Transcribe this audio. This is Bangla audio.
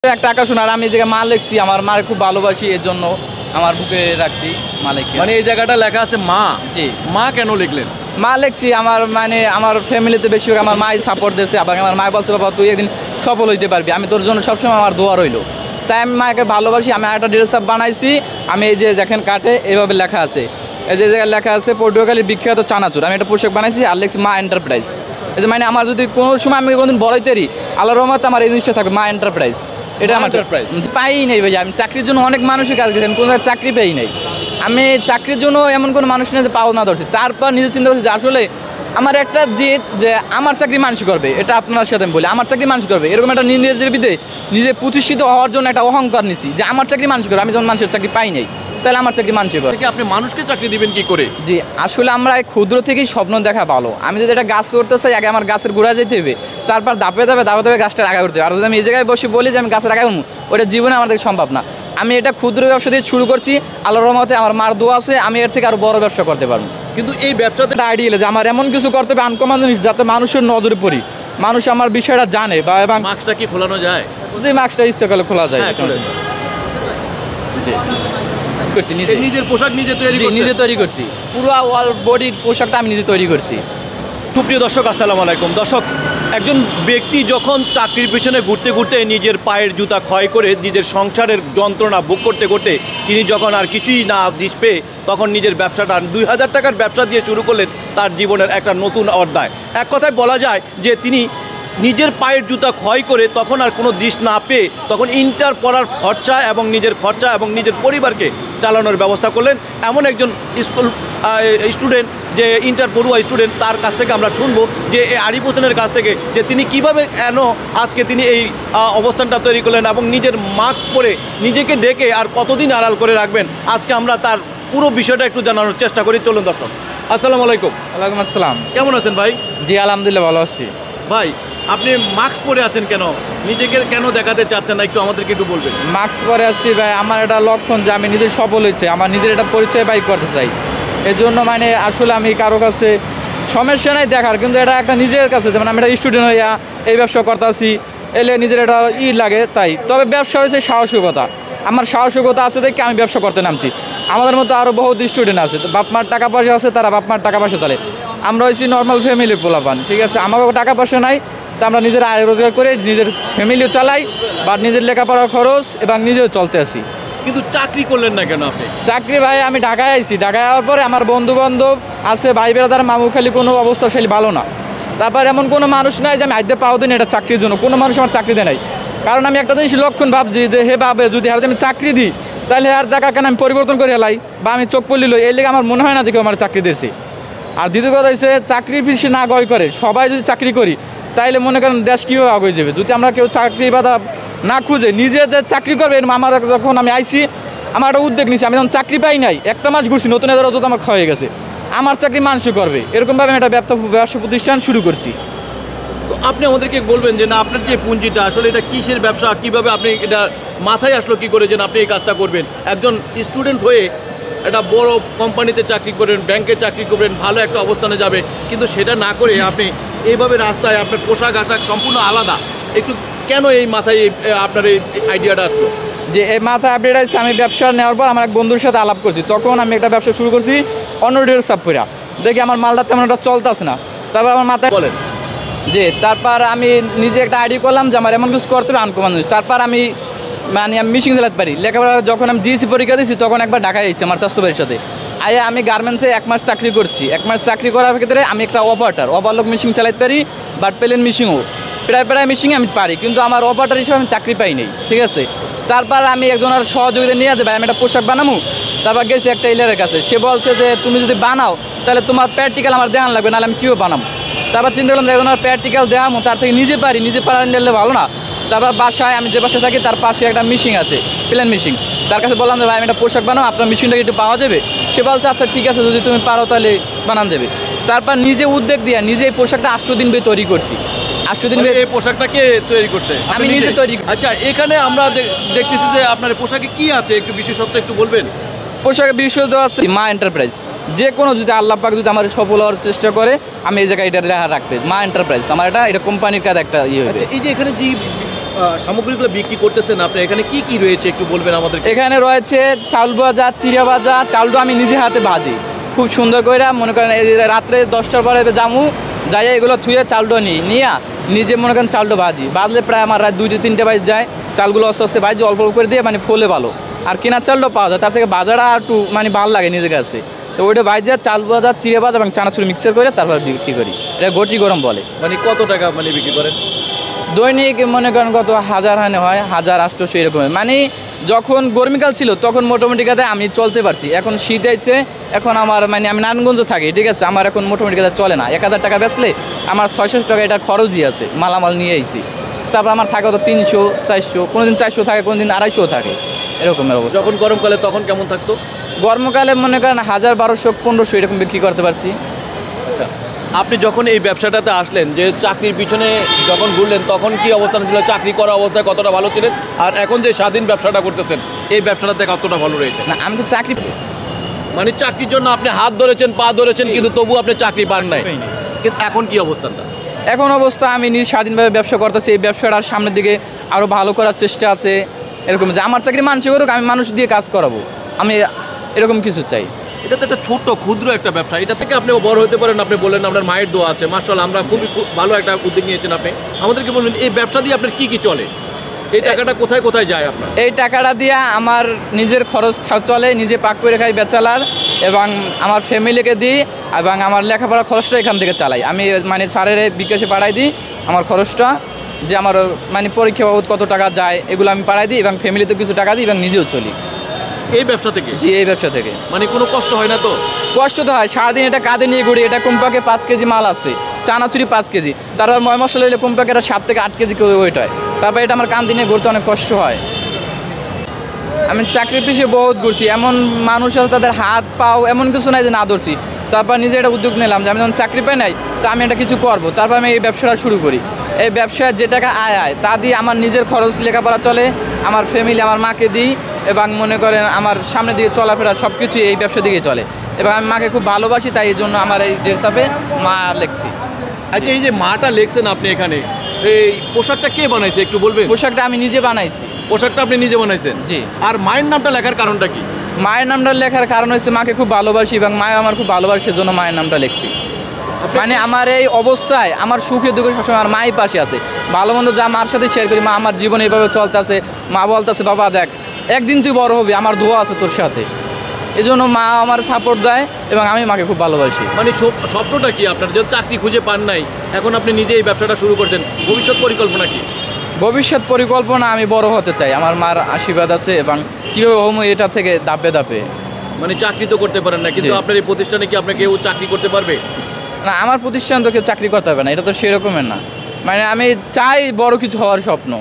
একটা আকর্ষণ। আর আমি এই জায়গায় মা লিখছি, আমার মার খুব ভালোবাসি, এর জন্য আমার বুকে রাখছি মা লিখে। মানে এই জায়গাটা লেখা আছে মা। জি, মা কেন লিখলেন? মা লিখছি আমার মানে আমার ফ্যামিলিতে বেশিরভাগ আমার মাই সাপোর্ট দিয়েছে। আবার আমার মা বলছে, বাবা তুই একদিন সফল হইতে পারবি, আমি তোর জন্য সবসময় আমার দোয়া রইলো। তাই আমি মাকে ভালোবাসি। আমি একটা ড্রেস আপ বানাইছি, আমি এই যে দেখেন কাটে এভাবে লেখা আছে, এই যে জায়গায় লেখা আছে পটুয়াখালীর বিখ্যাত চানাচুর। আমি একটা পোশাক বানাইছি আর লিখছি মা এন্টারপ্রাইজ। এই যে মানে আমার যদি কোনো সময় আমি কোনোদিন বড়াইতেরি, আল্লাহর রহমতে আমার এই জিনিসটা থাকবে মা এন্টারপ্রাইজ। এটা আমার পাই নাই ভাই। আমি চাকরির জন্য অনেক মানুষের কাজ করেছি, আমি কোনো চাকরি পাই নাই। আমি চাকরির জন্য এমন কোনো মানুষ নেই যে পাও না ধরছি। তারপর নিজে চিন্তা করছি যে আসলে আমার একটা জেদ যে আমার চাকরি মানুষ করবে। এটা আপনার সাথে আমি বলি, আমার চাকরি মানুষ করবে, এরকম একটা নিজের ভিতরে নিজে প্রতিষ্ঠিত হওয়ার জন্য একটা অহংকার নিছি যে আমার চাকরি মানুষ করবে। আমি যখন মানুষের চাকরি পাই নাই, তাহলে আমার চাকরি মানুষই করে। আপনি মানুষকে চাকরি দিবেন কি করে? জি, আসলে আমরা ক্ষুদ্র থেকেই স্বপ্ন দেখা ভালো। আমি যদি একটা গাছ করতে চাই, আগে আমার গাছের গোড়া যেতে হবে, তারপর ধাপে গাছটা আগা করতে হবে। আর যদি আমি এই জায়গায় বসে বলি যে আমি গাছের আগা উঠবো, ওটা জীবনে আমাদের সম্ভব না। আমি এটা ক্ষুদ্র ব্যবসা দিয়ে শুরু করছি, আল্লাহর রহমতে আমার মার দোয়া আছে, আমি এর থেকে আরো বড় ব্যবসা করতে পারবো। কিন্তু এই ব্যবসাতে একটা আইডিয়া যে আমার এমন কিছু করতে হবে আনকমন জিনিস, যাতে মানুষের নজরে পড়ি, মানুষ আমার বিষয়টা জানে। বা এবং মাস্কটা কি খোলানো যায়? যে মাস্কটা ইচ্ছে করলে খোলা যায়। হ্যাঁ, খোলেন। জি, করছি নিজের পোশাক নিজে তৈরি জি, করছেন? নিজে তৈরি করছি। পুরো অল বডির পোশাকটা আমি নিজে তৈরি করছি। সুপ্রিয় দর্শক, আসসালামু আলাইকুম। দর্শক, একজন ব্যক্তি যখন চাকরির পিছনে ঘুরতে ঘুরতে নিজের পায়ের জুতা ক্ষয় করে নিজের সংসারের যন্ত্রণা ভোগ করতে করতে তিনি যখন আর কিছুই না দিশ পেয়ে তখন নিজের ব্যবসাটা 2000 টাকার ব্যবসা দিয়ে শুরু করলেন তার জীবনের একটা নতুন অধ্যায়। এক কথায় বলা যায় যে তিনি নিজের পায়ের জুতা ক্ষয় করে তখন আর কোনো দিশ না পেয়ে তখন ইন্টার পড়ার খরচা এবং নিজের খরচা এবং নিজের পরিবারকে চালানোর ব্যবস্থা করলেন। এমন একজন স্কুল স্টুডেন্ট, যে ইন্টার পড়ুয়া স্টুডেন্ট, তার কাছ থেকে আমরা শুনবো যে এই আরিফ হোসেনের কাছ থেকে যে তিনি কিভাবে কেন আজকে তিনি এই অবস্থানটা তৈরি করলেন এবং নিজের মাস্ক পরে নিজেকে ডেকে আর কতদিন আড়াল করে রাখবেন। আজকে আমরা তার পুরো বিষয়টা একটু জানানোর চেষ্টা করি। চলুন দর্শক। আসসালামু আলাইকুম। ওয়ালাইকুম আসসালাম। কেমন আছেন ভাই? জি, আলহামদুলিল্লাহ ভালো আছি। ভাই, আপনি মাস্ক পরে আছেন কেন? নিজেকে কেন দেখাতে চাচ্ছেন না, একটু আমাদেরকে একটু বলবেন। মাস্ক পরে আসছি ভাই, আমার একটা লক্ষণ যে আমি নিজে সফল হচ্ছে, আমার নিজের একটা পরিচয় বাইক করতে চাই। এই জন্য মানে আসলে আমি কারো কাছে সমস্যা নাই দেখার, কিন্তু এটা একটা নিজের কাছে, যেমন আমি একটা স্টুডেন্ট হইয়া এই ব্যবসা করতেছি, এলে নিজের একটা লাগে। তাই তবে ব্যবসা হয়েছে সাহসিকতা, আমার সাহসিকতা আছে দেখে আমি ব্যবসা করতে নামছি। আমাদের মতো আরও বহুত স্টুডেন্ট আছে, বাপ মার টাকা পয়সা আছে, তারা বাপ মার টাকা পয়সা চলে। আমরা হচ্ছি নর্মাল ফ্যামিলির পোলাপান, ঠিক আছে, আমারও টাকা পয়সা নাই, তা আমরা নিজের আয় রোজগার করে নিজের ফ্যামিলিও চালাই, বা নিজের লেখাপড়ার খরচ এবং নিজেও চলতে আসি। কিন্তু চাকরি করলেন না কেন আপনি? চাকরি ভাই, আমি ঢাকায় আইছি, ঢাকায় যাওয়ার পরে আমার বন্ধু বান্ধব আছে, ভাই বেড়াদার, মামু খালি কোনো অবস্থাশালী ভালো না। তারপর এমন কোনো মানুষ নাই যে আমি আইতে পাও দিন এটা চাকরির জন্য, কোনো মানুষ আমার চাকরি দেয় নাই। কারণ আমি একটা জিনিস লক্ষণ ভাবছি যে হে ভাবে যদি হার আমি চাকরি দিই, তাহলে আর জায়গা কেন আমি পরিবর্তন করে হেলাই, বা আমি চোখ পড়লি এই লেগে আমার মনে হয় না যে কেউ আমার চাকরি দিয়েছে। আর দ্বিতীয় কথা হচ্ছে চাকরির পিছিয়ে না গয় করে সবাই যদি চাকরি করি, তাইলে মনে করেন দেশ কীভাবে আগে যাবে। যদি আমরা কেউ চাকরি বাধা না খুঁজে নিজে যে চাকরি করবে, আমার যখন আমি আইছি আমার একটা উদ্যোগ নিচ্ছি, আমি যখন চাকরি পাই নাই, একটা মাস ঘুরছি, নতুন এদের অযথা আমার ক্ষয় গেছে, আমার চাকরি মানুষই করবে, এরকমভাবে আমি একটা ব্যবসা প্রতিষ্ঠান শুরু করছি। তো আপনি আমাদেরকে বলবেন যে না, আপনার যে পুঁজিটা আসলে এটা কিসের ব্যবসা, কিভাবে আপনি এটা মাথায় আসলো কি করে যে আপনি এই কাজটা করবেন? একজন স্টুডেন্ট হয়ে একটা বড় কোম্পানিতে চাকরি করবেন, ব্যাংকে চাকরি করবেন, ভালো একটা অবস্থানে যাবে, কিন্তু সেটা না করে আপনি এইভাবে রাস্তায় আপনার পোশাক আশাক সম্পূর্ণ আলাদা, একটু কেন এই মাথায় আপনার এই আইডিয়াটা আসলো? যে এই মাথায় আপডেট আছে, আমি ব্যবসা নেওয়ার পর আমার এক বন্ধুর সাথে আলাপ করছি, তখন আমি একটা ব্যবসা শুরু করছি অন্য ডের সাপুরা, দেখি আমার মালটা তেমন একটা চলতেছে না। তারপর আমার মাথায় বলেন যে তারপর আমি নিজে একটা আইডিয়া করলাম যে আমার এমন কিছু করতে হবে আনকমন জিনিস। তারপর আমি আমি মেশিন চালাতে পারি। লেখাপড়া যখন আমি জিএসসি পরীক্ষা দিয়েছি, তখন একবার ঢাকায় এসেছি আমার স্বাস্থ্য বাড়ির সাথে। আমি গার্মেন্টসে 1 মাস চাকরি করছি। 1 মাস চাকরি করার ক্ষেত্রে আমি একটা ওভারলোক মেশিন চালাতে পারি, বাট প্লেন মেশিনও প্রায় মেশিনে আমি পারি, কিন্তু আমার অপারেটর হিসেবে আমি চাকরি পাই নাই, ঠিক আছে। তারপর আমি একজনের সহযোগিতা নিয়ে ভাই আমি একটা পোশাক বানাবো। তারপর গেছি একটা টেইলারের কাছে, সে বলছে যে তুমি যদি বানাও তাহলে তোমার প্র্যাকটিক্যাল আমার দেখান লাগবে, নাহলে আমি কীভাবে বানাবো। তারপর চিন্তা করলাম যে একজনের প্র্যাকটিক্যাল দেখাবো, তার থেকে নিজে পারা নিলে ভালো না। তারপর বাসায়, আমি যে বাসায় থাকি তার পাশে একটা মেশিন আছে, প্লেন মেশিন, তার কাছে বললাম যে ভাই আমি একটা পোশাক বানাও, আপনার মেশিনটা একটু পাওয়া যাবে? সে বলছে আচ্ছা ঠিক আছে, যদি তুমি পারো তাহলে বানান যাবে। তারপর নিজে উদ্যোগ দিয়ে নিজে এই পোশাকটা 8 দিন ধরে তৈরি করছি। 8 দিন এই পোশাকটাকে তৈরি করছে আমি নিজে তৈরি। আচ্ছা, এখানে আমরা দেখতেছি যে আপনার পোশাকে কি আছে, একটু বিশেষত্ব একটু বলবেন? পোশাকের বিশেষত্ব আছে মা এন্টারপ্রাইজ। যে কোনো যদি আল্লাহ পাক যদি আমার সফল হওয়ার চেষ্টা করে, আমি এই জায়গায় এটা লেখা রাখতে মা এন্টারপ্রাইজ, আমার এটা কোম্পানির কাজ একটা ইয়ে হবে। এই যে এখানে যে সামগ্রীগুলো বিক্রি করতেছেন আপনি, এখানে কি কি রয়েছে একটু বলবেন আমাদের? এখানে রয়েছে চাউল ভাজা, চিড়া ভাজা। চাউলটা আমি নিজে হাতে ভাজি খুব সুন্দর করে, মনে করেন এই যে রাত্রে 10টার পরে জামু যাই এগুলো থুয়ে চাউলটা নিয়ে নিজে মনে করেন চাউলটা বাজলে প্রায় আমার রাত 2-3টে বাজে যায়। চালগুলো আস্তে আস্তে ভাজি অল্প অল্প করে দিয়ে মানে ফলে ভালো, আর কেনার চালটা পাওয়া যায়, তার থেকে বাজারটা একটু মানে ভালো লাগে নিজের কাছে। তো ওইটা ভাজা চাল ভাজা, চিড়ে ভাজা এবং চানাচুর মিক্সচার করে তারপর বিক্রি করি। এটা গটি গরম বলে। মানে কত টাকা মানে বিক্রি করেন? দৈনিক মনে করেন কত 1000 হানে হয়, 1800 এরকম। মানে যখন গরমকাল ছিল তখন মোটামুটি কাজে আমি চলতে পারছি। এখন শীত আইছে, এখন আমার মানে আমি নারায়ণগঞ্জ থাকি, ঠিক আছে, আমার এখন মোটামুটি কাজে চলে না। 1000 টাকা বেচলে আমার 600 টাকা এটা খরচই আছে, মালামাল নিয়ে আইছি। তারপর আমার থাকে তো 300, 400, কোনোদিন 400 থাকে, কোনোদিন 250 থাকে, এরকমের অবস্থা। যখন গরমকালে তখন কেমন থাকতো? গরমকালে মনে করেন 1000, 1200, 1500 এরকম বিক্রি করতে পারছি। আচ্ছা, আপনি যখন এই ব্যবসাটাতে আসলেন, যে চাকরির পিছনে যখন ঘুরলেন, তখন কি অবস্থান ছিল? চাকরি করা অবস্থায় কতটা ভালো ছিলেন, আর এখন যে স্বাধীন ব্যবসাটা করতেছেন এই ব্যবসাটাতে কতটা ভালো রয়েছে? না, আমি তো চাকরি মানে চাকরির জন্য আপনি হাত ধরেছেন, পা ধরেছেন, কিন্তু তবু আপনি চাকরি পান নাই। কিন্তু এখন কি অবস্থানটা? এখন অবস্থা আমি নিজে স্বাধীনভাবে ব্যবসা করতেছি। এই ব্যবসাটার সামনের দিকে আরও ভালো করার চেষ্টা আছে। এরকম যে আমার চাকরি মানুষ করুক, আমি মানুষ দিয়ে কাজ করাবো, আমি এরকম কিছু চাই। এটা তো একটা ছোট্ট ক্ষুদ্র একটা ব্যবসা, এটা থেকে আপনি বড় হতে পারেন। আপনি বললেন আপনার মায়ের দোয়া আছে, মাশাআল্লাহ, আমরা খুবই ভালো একটা উদ্যোগ নিয়েছেন আপনি। আমাদেরকে বলবেন এই ব্যবসা দিয়ে আপনার কি কি চলে, এই টাকাটা কোথায় কোথায় যায় আপনার? এই টাকাটা দিয়ে আমার নিজের খরচ চলে, নিজে পাক করে খাই বেচালার, এবং আমার ফ্যামিলিকে দিই, এবং আমার লেখাপড়ার খরচটা এখান থেকে চালাই। আমি মানে স্যারের বিকাশে পাঠাই দিই আমার খরচটা, যে আমার মানে পরীক্ষা বাবদ কত টাকা যায় এগুলো আমি পাঠাই দিই, এবং ফ্যামিলিতে কিছু টাকা দিই, এবং নিজেও চলি এই ব্যবসা থেকে। জি, এই ব্যবসা থেকে। মানে কোনো কষ্ট হয় না তো? কষ্ট তো হয়, সারাদিন এটা কাঁধে নিয়ে ঘুরি। এটা কমপক্ষে 5 কেজি মাল আছে, চানাচুরি 5 কেজি, তারপর ময় মশলা দিলে কমপক্ষে এটা 7 থেকে 8 কেজি ওয়েট হয়। তারপর এটা আমার কাঁধে নিয়ে ঘুরতে অনেক কষ্ট হয়। আমি চাকরির পিছিয়ে বহুত ঘুরছি, এমন মানুষ আছে তাদের হাত পাও এমন কিছু নাই যে না ধরছি। তারপর নিজে একটা উদ্যোগ নিলাম যে আমি যখন চাকরি পাই নাই, তো আমি এটা কিছু করবো। তারপর আমি এই ব্যবসাটা শুরু করি। এই ব্যবসায় যে টাকা আয় তা দিয়ে আমার নিজের খরচ, লেখাপড়া চলে, আমার ফ্যামিলি, আমার মাকে দিই, এবং মনে করেন আমার সামনের দিকে চলাফেরা সব কিছু এই ব্যবসা দিকেই চলে। এবং আমি মাকে খুব ভালোবাসি, তাই এই জন্য আমার এই ড্রেস আপে মা লেখছি। আচ্ছা, এই যে মাটা লেখছেন আপনি এখানে, এই পোশাকটা কে বানাইছে একটু বলবেন? পোশাকটা আমি নিজে বানাইছি। পোশাকটা আপনি নিজে বানাইছেন? জি। আর মায়ের নামটা লেখার কারণটা কি? মায়ের নামটা লেখার কারণ হচ্ছে মাকে খুব ভালোবাসি, এবং মায় আমার খুব ভালোবাসার জন্য মায়ের নামটা লিখছি। মানে আমার এই অবস্থায়, আমার সুখে দুঃখে সবসময় আমার মাই পাশে আছে। ভালো মন্দ যা মার সাথে শেয়ার করি, মা আমার জীবনে এইভাবে চলতেছে। মা বলতেছে, বাবা দেখ, একদিন তুই বড় হবি, আমার দোয়া আছে তোর সাথে। এই জন্য মা আমার সাপোর্ট দেয়, এবং আমি মাকে খুব ভালোবাসি। মানে স্বপ্নটা কি আপনার? যে চাকরি খুঁজে পান নাই, এখন আপনি নিজে এই ব্যবসাটা শুরু করছেন, ভবিষ্যৎ পরিকল্পনা কি? ভবিষ্যৎ পরিকল্পনা, আমি বড় হতে চাই। আমার মার আশীর্বাদ আছে, এবং কীভাবে হম এটা থেকে ধাপে ধাপে। মানে চাকরি তো করতে পারেন না, কিন্তু জি। আপনার এই প্রতিষ্ঠানে কি আপনাকে কেউ চাকরি করতে পারবে? না, আমার প্রতিষ্ঠান তো কেউ চাকরি করতে হবে না, এটা তো সেরকমের না। মানে আমি চাই বড় কিছু হওয়ার স্বপ্ন।